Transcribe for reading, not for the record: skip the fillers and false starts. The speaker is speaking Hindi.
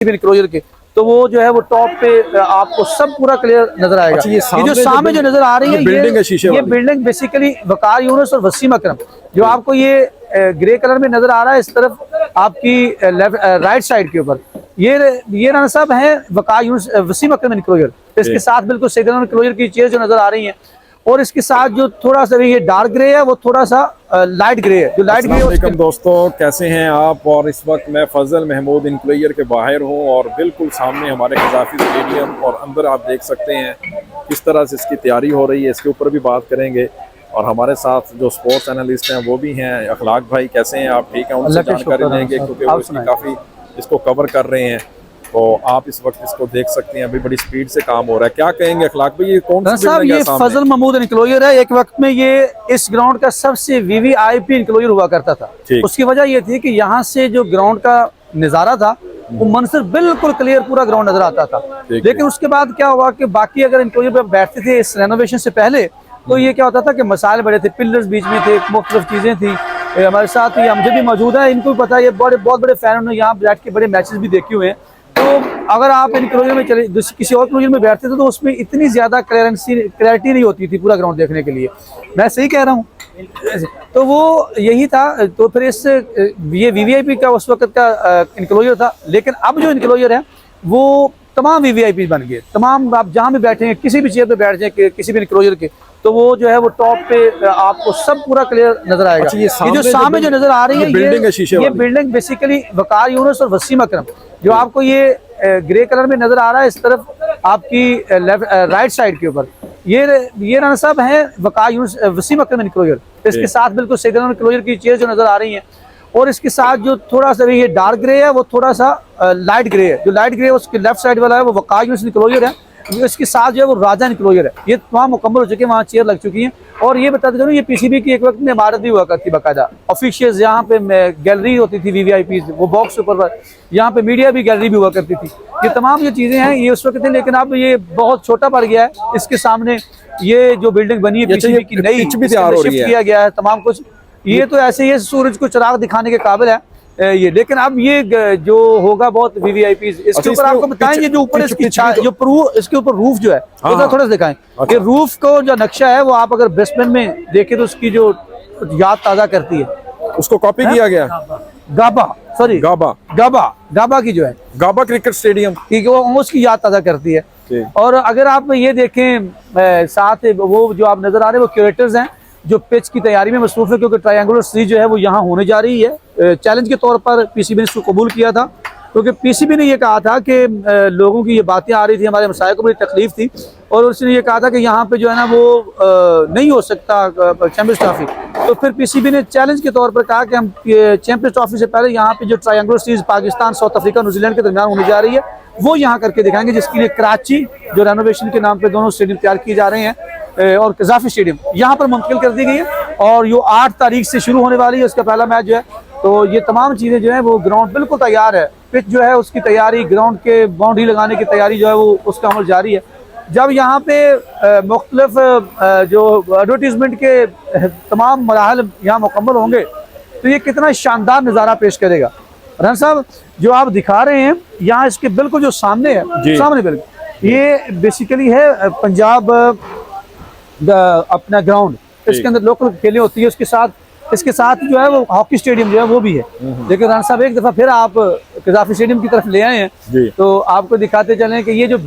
क्लोजर के, तो वो जो है वो टॉप पे आपको सब पूरा क्लियर नजर आएगा। अच्छा, ये जो सामने जो नजर आ रही है बिल्डिंग है शीशे ये वाली। बिल्डिंग बेसिकली वकार यूनुस और वसीम अकरम, जो आपको ये ग्रे कलर में नजर आ रहा है इस तरफ आपकी राइट साइड के ऊपर, ये राना साहब है वकार यूनुस वसीम अकरम इनक्लोजर। इसके साथ बिल्कुल सेकंड इनक्लोजर की चेयर जो नजर आ रही है, और इसके साथ जो थोड़ा सा ये डार्क ग्रे है वो थोड़ा सा लाइट ग्रे है। जो लाइट ग्रे दोस्तों कैसे हैं आप। और इस वक्त मैं फजल महमूद इनक्लोजर के बाहर हूं और बिल्कुल सामने हमारे कज़ाफ़ी स्टेडियम, और अंदर आप देख सकते हैं किस तरह से इसकी तैयारी हो रही है, इसके ऊपर भी बात करेंगे। और हमारे साथ जो स्पोर्ट्स एनालिस्ट हैं वो भी हैं, अखलाक भाई कैसे हैं आप, ठीक हैं, उनसे जानकारी लेंगे क्योंकि वो इसकी काफ़ी इसको कवर कर रहे हैं। तो आप इस वक्त इसको देख सकते हैं, अभी बड़ी स्पीड से काम हो रहा है। क्या कहेंगे अखलाक भाई, ये कौन सा साहब? ये फजल महमूद इनक्लोजर है। एक वक्त में ये इस ग्राउंड का सबसे वीवीआईपी इनक्लोजर हुआ करता था। उसकी वजह ये थी कि यहाँ से जो ग्राउंड का नज़ारा था वो मंजर बिल्कुल क्लियर पूरा ग्राउंड नजर आता था। लेकिन उसके बाद क्या हुआ कि बाकी अगर इनक्लोजर पे बैठते थे इस रेनोवेशन से पहले, तो ये क्या होता था कि मसाइल बड़े थे, पिलर्स बीच में थे, मुख्तलिफ चीज़ें थी। हमारे साथ ये हमसे भी मौजूद है, इनको भी पता है, ये बहुत बड़े फैन, उन्होंने यहाँ बैठ के बड़े मैचेस भी देखे हुए हैं। तो अगर आप इनक्लोजर में चले किसी और क्लोजर में बैठते थे तो उसमें इतनी ज़्यादा क्लैरिटी नहीं होती थी पूरा ग्राउंड देखने के लिए। मैं सही कह रहा हूँ? तो वो यही था। तो फिर इस ये वीवीआईपी का उस वक्त का इनक्लोजर था, लेकिन अब जो इनक्लोजर है वो तमाम वीवीआईपी बन गए। तमाम आप जहाँ भी बैठेंगे, किसी भी चेयर पे बैठ जाए किसी भी इनक्लोजर के, तो वो जो है वो टॉप पे आपको सब पूरा क्लियर नजर आएगा। अच्छा, ये जो सामने जो नजर आ रही है बिल्डिंग है शीशे वाली। ये बिल्डिंग बेसिकली वकार यूनुस और वसीम अकरम, जो आपको ये ग्रे कलर में नजर आ रहा है इस तरफ आपकी राइट साइड के ऊपर, ये राना साहब है वकार यूनुस वसीम अकरम इनक्लोजर। इसके साथ बिल्कुल सेकंड इनक्लोजर की चेयर जो नजर आ रही है, और इसके साथ जो थोड़ा सा ये डार्क ग्रे है वो थोड़ा सा लाइट ग्रे है। जो लाइट ग्रे है उसके लेफ्ट साइड वाला है वो वकार यूनुस इनक्लोजर है। इसके साथ जो है वो राजा इनक्लोजर है। ये तमाम मुकम्मल हो चुके हैं, वहाँ चेयर लग चुकी हैं। और ये बताते चलो, ये पीसीबी की एक वक्त में इमारत भी हुआ करती बाकायदा, ऑफिशियल्स यहाँ पे गैलरी होती थी वीवीआईपी, वो बॉक्स ऊपर, यहाँ पे मीडिया भी गैलरी भी हुआ करती थी। ये तमाम जो चीज़ें हैं ये उस वक्त थी, लेकिन अब ये बहुत छोटा पड़ गया है। इसके सामने ये जो बिल्डिंग बनी है पीसीबी की नई, शिफ्ट किया गया है तमाम कुछ। ये तो ऐसे ही सूरज को चिराग दिखाने के काबिल है ये। लेकिन अब ये जो होगा बहुत वीवीआईपी, इसके ऊपर आपको बताएंगे जो ऊपर इसकी जो इसके ऊपर रूफ जो है थोड़ा सा दिखाएं। ये रूफ को जो नक्शा है वो आप अगर बेसमेंट में देखें तो उसकी जो याद ताज़ा करती है, उसको कॉपी किया गया। गाबा की जो है गाबा क्रिकेट स्टेडियम की वो उसकी याद ताज़ा करती है। और अगर आप ये देखें साथ वो जो आप नजर आ रहे हैं वो क्यूरेटर्स हैं जो पिच की तैयारी में मसरूफ है, क्योंकि ट्रायंगुलर सीरीज जो है वो यहाँ होने जा रही है। चैलेंज के तौर पर पीसीबी ने इसको कबूल किया था, क्योंकि पीसीबी ने ये कहा था कि लोगों की ये बातें आ रही थी, हमारे मसाइल को बड़ी तकलीफ थी, और उसने ये कहा था कि यहाँ पे जो है ना वो नहीं हो सकता चैंपियंस ट्रॉफी। तो फिर पीसीबी ने चैलेंज के तौर पर कहा कि हम चैंपियंस ट्रॉफी से पहले यहाँ पे जो triangular series Pakistan, south Africa, New Zealand के दरमियान होने जा रही है वो यहाँ करके दिखाएंगे, जिसके लिए कराची जो रेनोवेशन के नाम पे दोनों स्टेडियम तैयार किए जा रहे हैं, और कज़ाफ़ी स्टेडियम यहाँ पर मुंतकिल कर दी गई है। और ये 8 तारीख से शुरू होने वाली है, उसका पहला मैच जो है। तो ये तमाम चीज़ें जो है वो ग्राउंड बिल्कुल तैयार है। पिच जो है उसकी तैयारी, ग्राउंड के बाउंड्री लगाने की तैयारी जो है वो उसका अमल जारी है। जब यहाँ पे मुख्तलिफ जो एडवर्टीजमेंट के तमाम मराहल यहाँ मुकम्मल होंगे तो ये कितना शानदार नज़ारा पेश करेगा। रन साहब जो आप दिखा रहे हैं यहाँ इसके बिल्कुल जो सामने है, सामने बिल्कुल ये बेसिकली है पंजाब अपना ग्राउंड, इसके अंदर लोकल खेलें होती है। इसके साथ जो है वो हॉकी स्टेडियम जो है वो भी है। लेकिन राना साहब एक दफ़ा फिर आप कज़ाफ़ी स्टेडियम की तरफ ले आए हैं, तो आपको दिखाते चलें कि ये जो